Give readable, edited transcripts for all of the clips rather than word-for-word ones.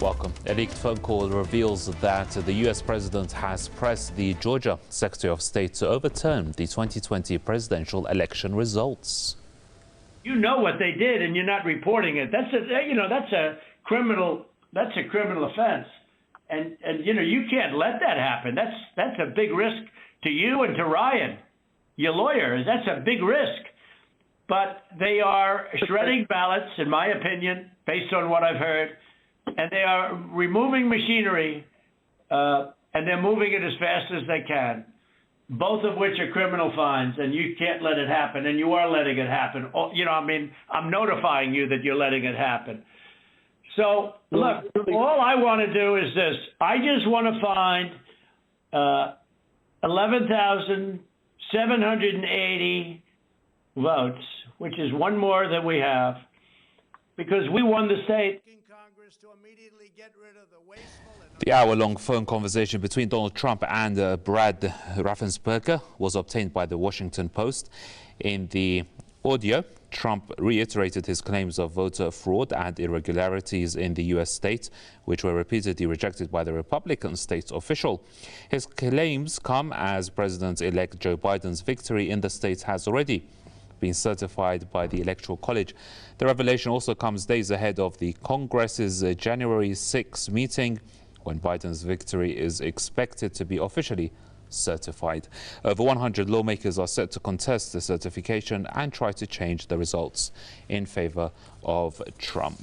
Welcome. A leaked phone call reveals that the U.S. president has pressed the Georgia Secretary of State to overturn the 2020 presidential election results. You know what they did, and you're not reporting it. That's a criminal offense, and you can't let that happen. That's a big risk to you and to Ryan, your lawyer. That's a big risk. But they are shredding ballots, in my opinion, based on what I've heard. And they are removing machinery, and they're moving it as fast as they can, both of which are criminal fines, and you can't let it happen, and you are letting it happen. I'm notifying you that you're letting it happen. So, look, all I want to do is this. I just want to find 11,780 votes, which is one more than we have, because we won the state. The hour-long phone conversation between Donald Trump and Brad Raffensperger was obtained by the Washington Post. In the audio, Trump reiterated his claims of voter fraud and irregularities in the U.S. state, which were repeatedly rejected by the Republican state official. His claims come as President-elect Joe Biden's victory in the state has already been certified by the Electoral College. The revelation also comes days ahead of the Congress's January 6 meeting, when Biden's victory is expected to be officially certified. Over 100 lawmakers are set to contest the certification and try to change the results in favor of Trump.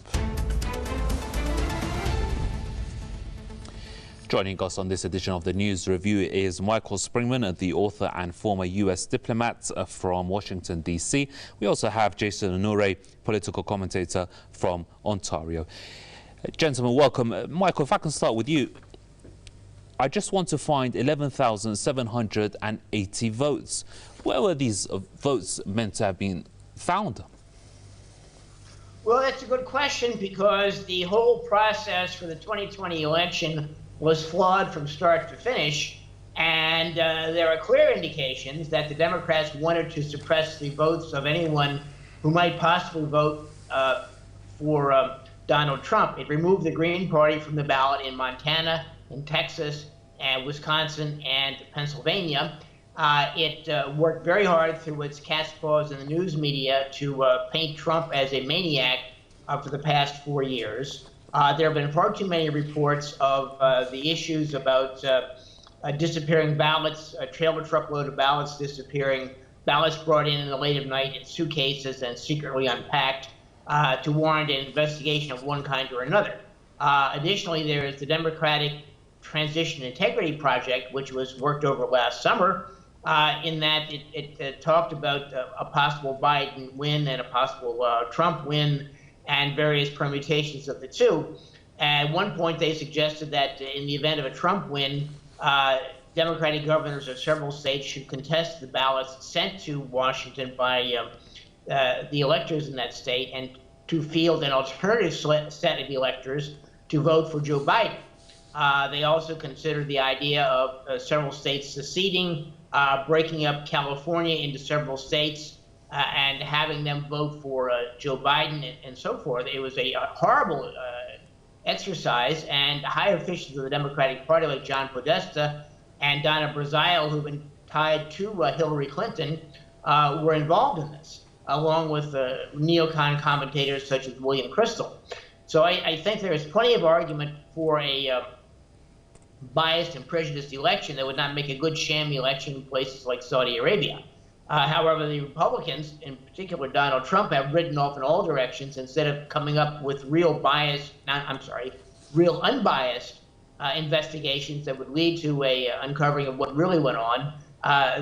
Joining us on this edition of the News Review is Michael Springman, the author and former U.S. diplomat from Washington, D.C. We also have Jason Unruhe, political commentator from Ontario. Gentlemen, welcome. Michael, if I can start with you. I just want to find 11,780 votes. Where were these votes meant to have been found? Well, that's a good question, because the whole process for the 2020 election was flawed from start to finish, and there are clear indications that the Democrats wanted to suppress the votes of anyone who might possibly vote for Donald Trump. It removed the Green Party from the ballot in Montana, in Texas, and Wisconsin, and Pennsylvania. It worked very hard through its cat's paws in the news media to paint Trump as a maniac for the past 4 years. There have been far too many reports of the issues about disappearing ballots, a trailer truckload of ballots disappearing, ballots brought in the late of night in suitcases and secretly unpacked to warrant an investigation of one kind or another. Additionally, there is the Democratic Transition Integrity Project, which was worked over last summer, in that it talked about a possible Biden win and a possible Trump win, and various permutations of the two. At one point, they suggested that in the event of a Trump win, Democratic governors of several states should contest the ballots sent to Washington by the electors in that state, and to field an alternative set of electors to vote for Joe Biden. They also considered the idea of several states seceding, breaking up California into several states, and having them vote for Joe Biden and so forth. It was a horrible exercise, and high officials of the Democratic Party like John Podesta and Donna Brazile, who've been tied to Hillary Clinton, were involved in this, along with neocon commentators such as William Kristol. So I think there is plenty of argument for a biased and prejudiced election that would not make a good sham election in places like Saudi Arabia. However, the Republicans, in particular Donald Trump, have ridden off in all directions instead of coming up with real unbiased investigations that would lead to a uncovering of what really went on.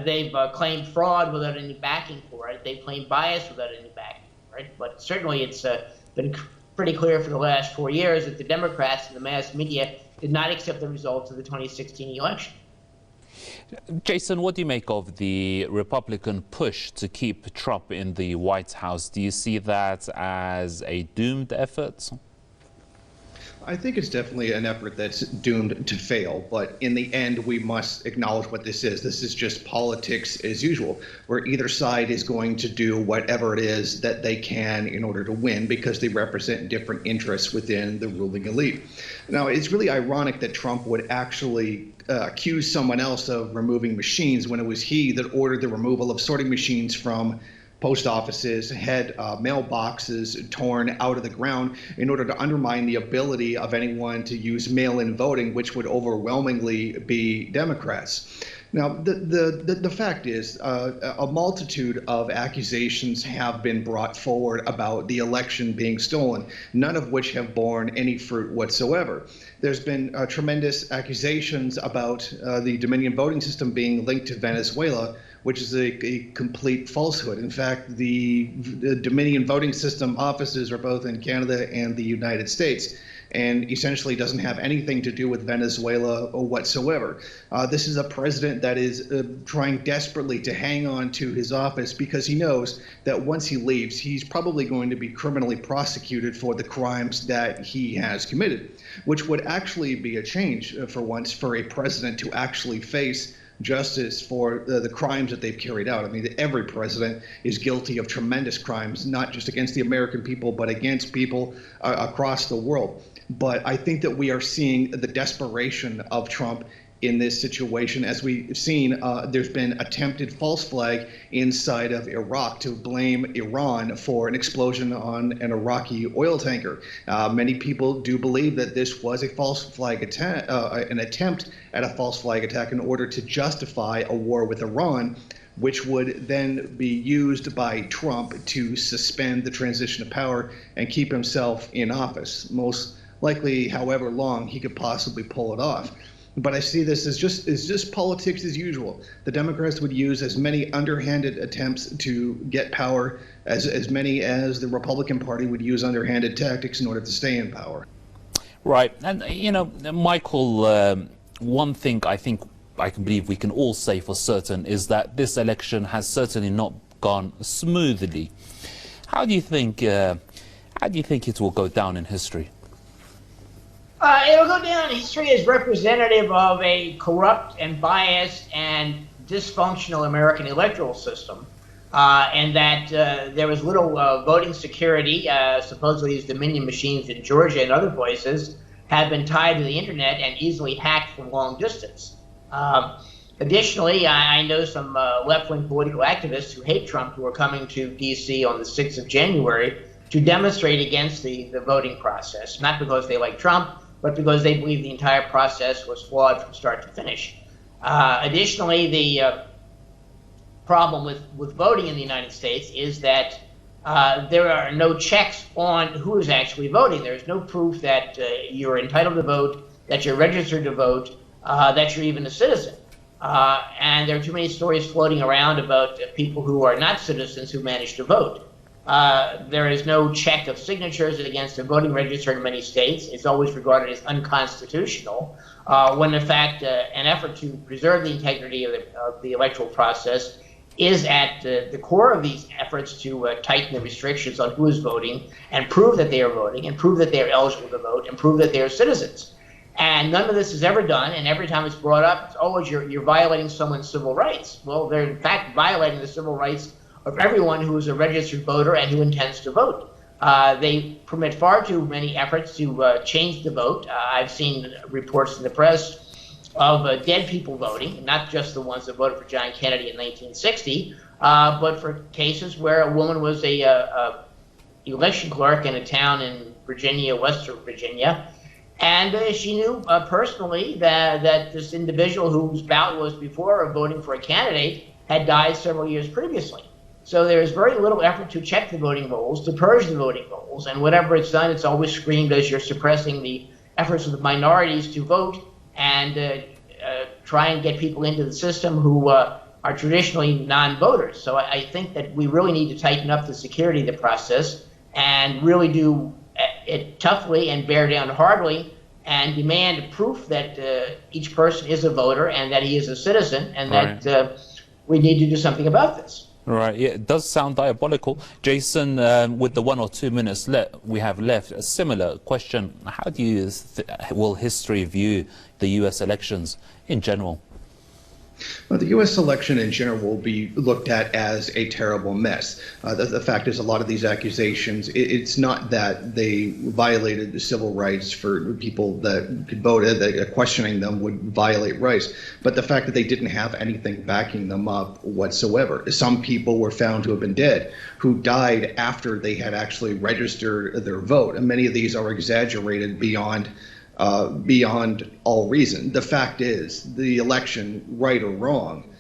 They've claimed fraud without any backing for it. They've claimed bias without any backing for it. But certainly it's been pretty clear for the last 4 years that the Democrats and the mass media did not accept the results of the 2016 election. Jason, what do you make of the Republican push to keep Trump in the White House? Do you see that as a doomed effort? I think it's definitely an effort that's doomed to fail, but in the end, we must acknowledge what this is. This is just politics as usual, where either side is going to do whatever it is that they can in order to win because they represent different interests within the ruling elite. Now, it's really ironic that Trump would actually accuse someone else of removing machines when it was he that ordered the removal of sorting machines from post offices, had mailboxes torn out of the ground in order to undermine the ability of anyone to use mail-in voting, which would overwhelmingly be Democrats. Now, the fact is, a multitude of accusations have been brought forward about the election being stolen, none of which have borne any fruit whatsoever. There's been tremendous accusations about the Dominion voting system being linked to Venezuela, which is a complete falsehood. In fact, the Dominion voting system offices are both in Canada and the United States, and essentially doesn't have anything to do with Venezuela whatsoever. This is a president that is trying desperately to hang on to his office because he knows that once he leaves, he's probably going to be criminally prosecuted for the crimes that he has committed, which would actually be a change for once for a president to actually face justice for the crimes that they've carried out. I mean, every president is guilty of tremendous crimes, not just against the American people, but against people across the world. But I think that we are seeing the desperation of Trump in this situation. As we've seen, there's been attempted false flag inside of Iraq to blame Iran for an explosion on an Iraqi oil tanker. Many people do believe that this was a false flag attack, an attempt at a false flag attack in order to justify a war with Iran, which would then be used by Trump to suspend the transition of power and keep himself in office, most likely however long he could possibly pull it off. But I see this as just politics as usual. The Democrats would use as many underhanded attempts to get power as many as the Republican Party would use underhanded tactics in order to stay in power. Right. And, you know, Michael, one thing I think I can believe we can all say for certain is that this election has certainly not gone smoothly. How do you think it will go down in history? It'll go down in history as representative of a corrupt and biased and dysfunctional American electoral system, and that there was little voting security. Supposedly these Dominion machines in Georgia and other places have been tied to the internet and easily hacked from long distance. Additionally, I know some left-wing political activists who hate Trump who are coming to D.C. on the 6th of January to demonstrate against the voting process, not because they like Trump, but because they believe the entire process was flawed from start to finish. Additionally, the problem with voting in the United States is that there are no checks on who is actually voting. There's no proof that you're entitled to vote, that you're registered to vote, that you're even a citizen. And there are too many stories floating around about people who are not citizens who manage to vote. There is no check of signatures against a voting register in many states. It's always regarded as unconstitutional, when in fact an effort to preserve the integrity of the electoral process is at the core of these efforts to tighten the restrictions on who is voting and prove that they are voting and prove that they are eligible to vote and prove that they are citizens. And none of this is ever done, and every time it's brought up, it's always you're violating someone's civil rights. Well, they're in fact violating the civil rights of everyone who is a registered voter and who intends to vote. They permit far too many efforts to change the vote. I've seen reports in the press of dead people voting, not just the ones that voted for John Kennedy in 1960, but for cases where a woman was a election clerk in a town in Virginia, Western Virginia, and she knew personally that this individual whose ballot was before voting for a candidate had died several years previously. So there's very little effort to check the voting rolls, to purge the voting rolls, and whenever it's done, it's always screamed as you're suppressing the efforts of the minorities to vote and try and get people into the system who are traditionally non-voters. So I think that we really need to tighten up the security of the process and really do it toughly and bear down hardly and demand proof that each person is a voter and that he is a citizen and that we need to do something about this. Right, yeah, it does sound diabolical. Jason, with the 1 or 2 minutes we have left, a similar question. How do you will history view the U.S. elections in general? Well, the U.S. election in general will be looked at as a terrible mess. The fact is, a lot of these accusations, it's not that they violated the civil rights for people that could vote, that questioning them would violate rights, but the fact that they didn't have anything backing them up whatsoever. Some people were found to have been dead who died after they had actually registered their vote, and many of these are exaggerated beyond all reason. The fact is, the election, right or wrong,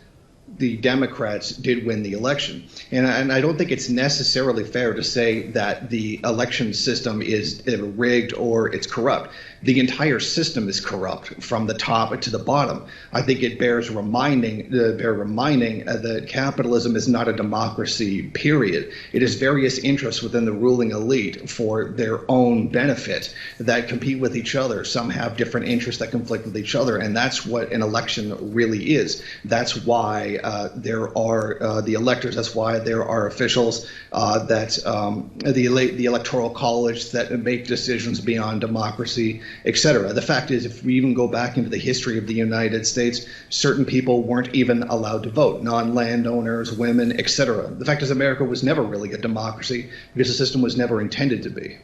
the Democrats did win the election. And I don't think it's necessarily fair to say that the election system is rigged or it's corrupt. The entire system is corrupt from the top to the bottom. I think it bears reminding that capitalism is not a democracy, period. It is various interests within the ruling elite for their own benefit that compete with each other. Some have different interests that conflict with each other, and that's what an election really is. That's why there are the electors. That's why there are officials the electoral college that make decisions beyond democracy, etc. The fact is, if we even go back into the history of the United States, certain people weren't even allowed to vote, non-landowners, women, etc. The fact is, America was never really a democracy because the system was never intended to be.